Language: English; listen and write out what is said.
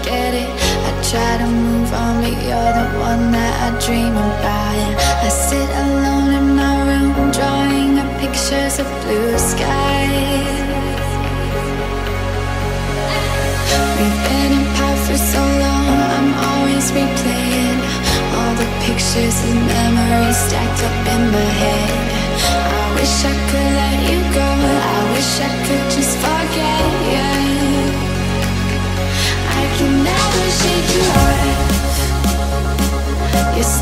get it. I try to move on, but you're the one that I dream about. I sit alone in my room, drawing up pictures of blue skies. We've been apart for so long, I'm always replaying all the pictures and memories stacked up in my head. I wish I could let you go, I wish I could just forget you. I can never shake you off. You're